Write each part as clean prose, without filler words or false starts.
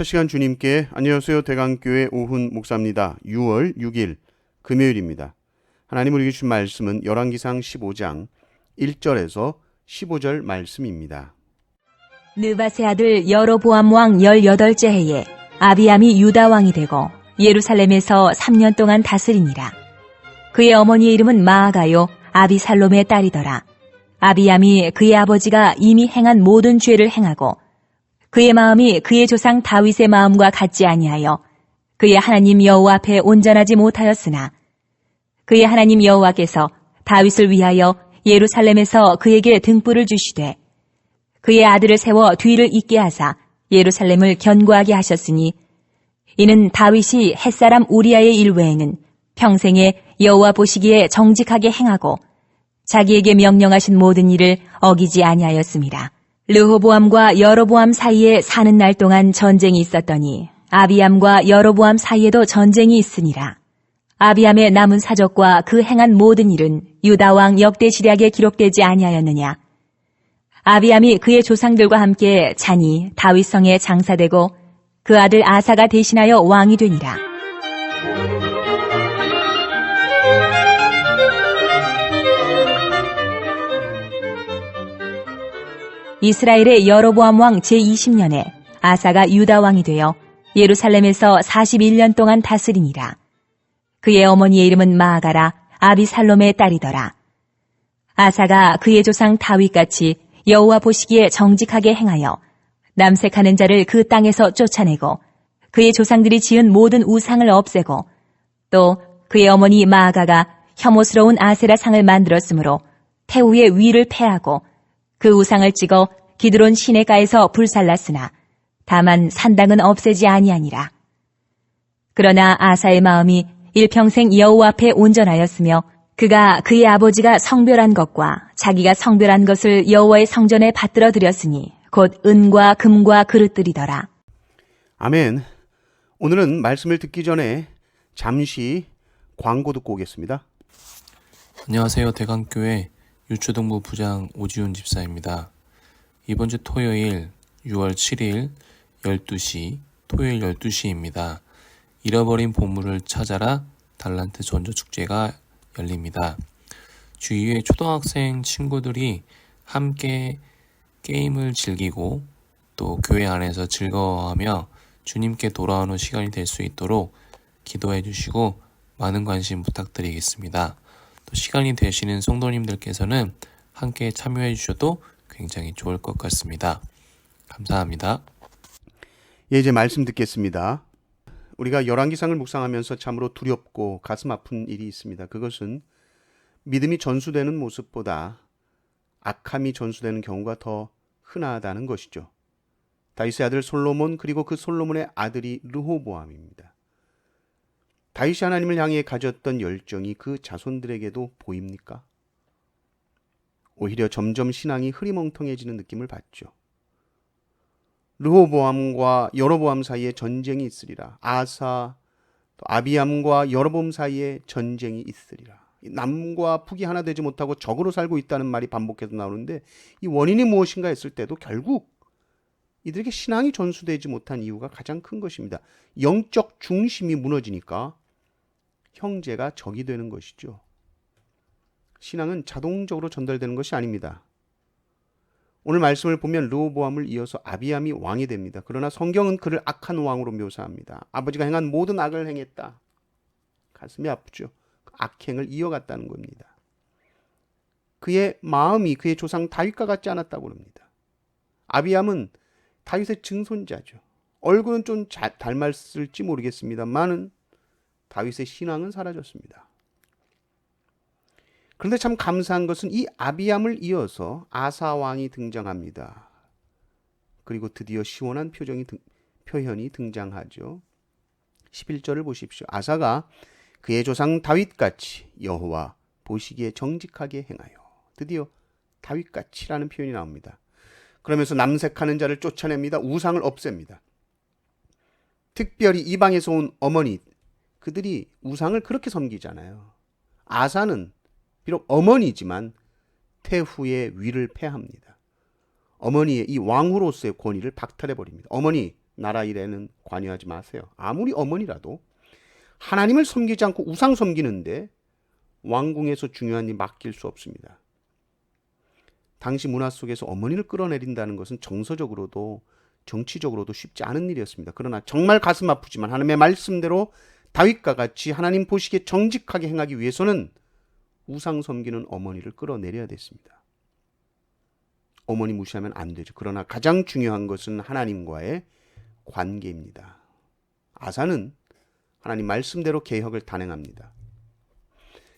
첫 시간 주님께 안녕하세요. 대강교회 오훈 목사입니다. 6월 6일 금요일입니다. 하나님 우리에게 주신 말씀은 열왕기상 15장 1절에서 15절 말씀입니다. 느바세 아들 여로보암 왕 18째 해에 아비암이 유다 왕이 되고 예루살렘에서 3년 동안 다스리니라. 그의 어머니의 이름은 마아가요 아비살롬의 딸이더라. 아비암이 그의 아버지가 이미 행한 모든 죄를 행하고 그의 마음이 그의 조상 다윗의 마음과 같지 아니하여 그의 하나님 여호와 앞에 온전하지 못하였으나 그의 하나님 여호와께서 다윗을 위하여 예루살렘에서 그에게 등불을 주시되 그의 아들을 세워 뒤를 잇게 하사 예루살렘을 견고하게 하셨으니 이는 다윗이 햇사람 우리아의 일 외에는 평생에 여호와 보시기에 정직하게 행하고 자기에게 명령하신 모든 일을 어기지 아니하였습니다. 르호보암과 여로보암 사이에 사는 날 동안 전쟁이 있었더니 아비암과 여로보암 사이에도 전쟁이 있으니라. 아비암의 남은 사적과 그 행한 모든 일은 유다왕 역대시략에 기록되지 아니하였느냐. 아비암이 그의 조상들과 함께 잔이 다윗성에 장사되고 그 아들 아사가 대신하여 왕이 되니라. 이스라엘의 여로보암 왕 제20년에 아사가 유다 왕이 되어 예루살렘에서 41년 동안 다스리니라. 그의 어머니의 이름은 마아가라 아비살롬의 딸이더라. 아사가 그의 조상 다윗같이 여호와 보시기에 정직하게 행하여 남색하는 자를 그 땅에서 쫓아내고 그의 조상들이 지은 모든 우상을 없애고 또 그의 어머니 마아가가 혐오스러운 아세라 상을 만들었으므로 태후의 위를 패하고 그 우상을 찍어 기드론 시내가에서 불살랐으나 다만 산당은 없애지 아니하니라. 그러나 아사의 마음이 일평생 여호와 앞에 온전하였으며 그가 그의 아버지가 성별한 것과 자기가 성별한 것을 여호와의 성전에 받들어 드렸으니 곧 은과 금과 그릇들이더라. 아멘. 오늘은 말씀을 듣기 전에 잠시 광고 듣고 오겠습니다. 안녕하세요. 대강교회 유초등부 부장 오지훈 집사입니다. 이번 주 토요일 6월 7일 12시 토요일 12시입니다. 잃어버린 보물을 찾아라 달란트 전도축제가 열립니다. 주위의 초등학생 친구들이 함께 게임을 즐기고 또 교회 안에서 즐거워하며 주님께 돌아오는 시간이 될 수 있도록 기도해 주시고 많은 관심 부탁드리겠습니다. 또 시간이 되시는 성도님들께서는 함께 참여해 주셔도 굉장히 좋을 것 같습니다. 감사합니다. 예, 이제 말씀 듣겠습니다. 우리가 열왕기상을 묵상하면서 참으로 두렵고 가슴 아픈 일이 있습니다. 그것은 믿음이 전수되는 모습보다 악함이 전수되는 경우가 더 흔하다는 것이죠. 다윗의 아들 솔로몬 그리고 그 솔로몬의 아들이 르호보암입니다. 다윗이 하나님을 향해 가졌던 열정이 그 자손들에게도 보입니까? 오히려 점점 신앙이 흐리멍텅해지는 느낌을 받죠. 르호보암과 여로보암 사이에 전쟁이 있으리라. 아사, 또 아비암과 여로보암 사이에 전쟁이 있으리라. 남과 북이 하나 되지 못하고 적으로 살고 있다는 말이 반복해서 나오는데 이 원인이 무엇인가 했을 때도 결국 이들에게 신앙이 전수되지 못한 이유가 가장 큰 것입니다. 영적 중심이 무너지니까 형제가 적이 되는 것이죠. 신앙은 자동적으로 전달되는 것이 아닙니다. 오늘 말씀을 보면 르호보암을 이어서 아비암이 왕이 됩니다. 그러나 성경은 그를 악한 왕으로 묘사합니다. 아버지가 행한 모든 악을 행했다. 가슴이 아프죠. 악행을 이어갔다는 겁니다. 그의 마음이 그의 조상 다윗과 같지 않았다고 합니다. 아비암은 다윗의 증손자죠. 얼굴은 좀 닮았을지 모르겠습니다만은 다윗의 신앙은 사라졌습니다. 그런데 참 감사한 것은 이 아비암을 이어서 아사 왕이 등장합니다. 그리고 드디어 시원한 표현이 등장하죠. 11절을 보십시오. 아사가 그의 조상 다윗같이 여호와 보시기에 정직하게 행하여. 드디어 다윗같이라는 표현이 나옵니다. 그러면서 남색하는 자를 쫓아냅니다. 우상을 없앱니다. 특별히 이방에서 온 어머니, 그들이 우상을 그렇게 섬기잖아요. 아사는 비록 어머니지만 태후의 위를 패합니다. 어머니의 이 왕후로서의 권위를 박탈해버립니다. 어머니, 나라 일에는 관여하지 마세요. 아무리 어머니라도 하나님을 섬기지 않고 우상 섬기는데 왕궁에서 중요한 일 맡길 수 없습니다. 당시 문화 속에서 어머니를 끌어내린다는 것은 정서적으로도 정치적으로도 쉽지 않은 일이었습니다. 그러나 정말 가슴 아프지만 하나님의 말씀대로 다윗과 같이 하나님 보시기에 정직하게 행하기 위해서는 우상 섬기는 어머니를 끌어내려야 됐습니다. 어머니 무시하면 안 되죠. 그러나 가장 중요한 것은 하나님과의 관계입니다. 아사는 하나님 말씀대로 개혁을 단행합니다.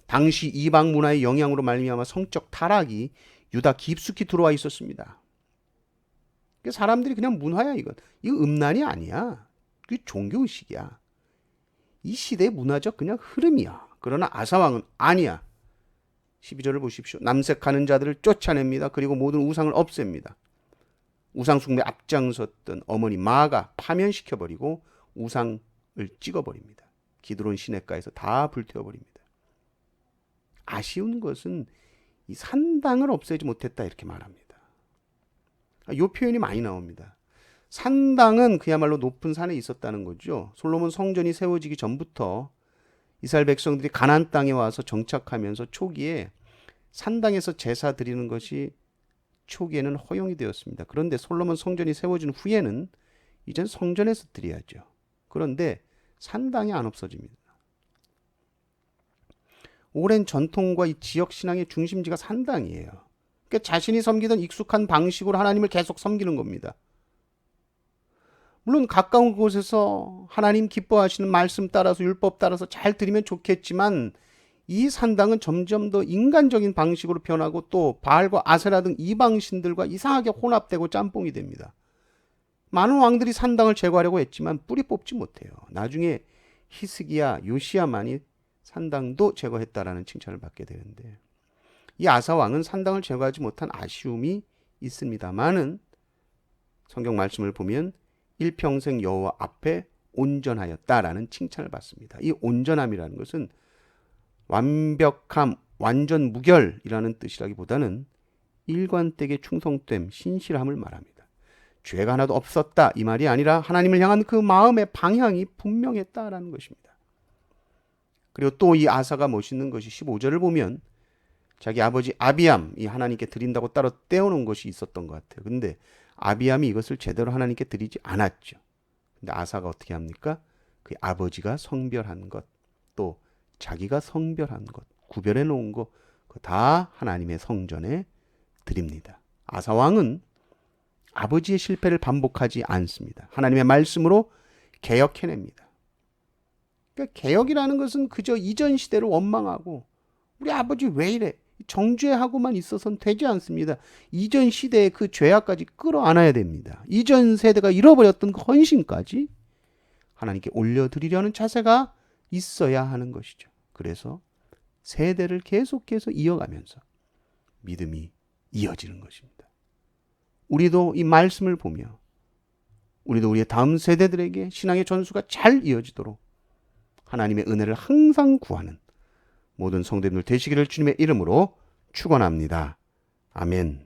당시 이방 문화의 영향으로 말미암아 성적 타락이 유다 깊숙이 들어와 있었습니다. 사람들이 그냥 문화야 이건. 이거 음란이 아니야. 그게 종교의식이야. 이 시대의 문화적 그냥 흐름이야. 그러나 아사왕은 아니야. 12절을 보십시오. 남색하는 자들을 쫓아냅니다. 그리고 모든 우상을 없앱니다. 우상 숭배 앞장섰던 어머니 마아가 파면시켜버리고 우상을 찍어버립니다. 기드론 시냇가에서 다 불태워버립니다. 아쉬운 것은 이 산당을 없애지 못했다 이렇게 말합니다. 이 표현이 많이 나옵니다. 산당은 그야말로 높은 산에 있었다는 거죠. 솔로몬 성전이 세워지기 전부터 이스라엘 백성들이 가나안 땅에 와서 정착하면서 초기에 산당에서 제사 드리는 것이 초기에는 허용이 되었습니다. 그런데 솔로몬 성전이 세워진 후에는 이젠 성전에서 드려야죠. 그런데 산당이 안 없어집니다. 오랜 전통과 이 지역 신앙의 중심지가 산당이에요. 그러니까 자신이 섬기던 익숙한 방식으로 하나님을 계속 섬기는 겁니다. 물론 가까운 곳에서 하나님 기뻐하시는 말씀 따라서 율법 따라서 잘 드리면 좋겠지만 이 산당은 점점 더 인간적인 방식으로 변하고 또 바알과 아세라 등 이방 신들과 이상하게 혼합되고 짬뽕이 됩니다. 많은 왕들이 산당을 제거하려고 했지만 뿌리 뽑지 못해요. 나중에 히스기야, 요시야만이 산당도 제거했다라는 칭찬을 받게 되는데 이 아사 왕은 산당을 제거하지 못한 아쉬움이 있습니다만은 성경 말씀을 보면 일평생 여호와 앞에 온전하였다라는 칭찬을 받습니다. 이 온전함이라는 것은 완벽함, 완전 무결이라는 뜻이라기보다는 일관되게 충성됨, 신실함을 말합니다. 죄가 하나도 없었다 이 말이 아니라 하나님을 향한 그 마음의 방향이 분명했다라는 것입니다. 그리고 또 이 아사가 멋있는 것이 15절을 보면 자기 아버지 아비암이 하나님께 드린다고 따로 떼어놓은 것이 있었던 것 같아요. 근데 아비암이 이것을 제대로 하나님께 드리지 않았죠. 근데 아사가 어떻게 합니까? 그 아버지가 성별한 것, 또 자기가 성별한 것, 구별해 놓은 것, 다 하나님의 성전에 드립니다. 아사 왕은 아버지의 실패를 반복하지 않습니다. 하나님의 말씀으로 개혁해냅니다. 그러니까 개혁이라는 것은 그저 이전 시대를 원망하고 우리 아버지 왜 이래? 정죄하고만 있어서는 되지 않습니다. 이전 시대의 그 죄악까지 끌어안아야 됩니다. 이전 세대가 잃어버렸던 그 헌신까지 하나님께 올려드리려는 자세가 있어야 하는 것이죠. 그래서 세대를 계속해서 이어가면서 믿음이 이어지는 것입니다. 우리도 이 말씀을 보며 우리도 우리의 다음 세대들에게 신앙의 전수가 잘 이어지도록 하나님의 은혜를 항상 구하는 모든 성도님들 되시기를 주님의 이름으로 축원합니다. 아멘.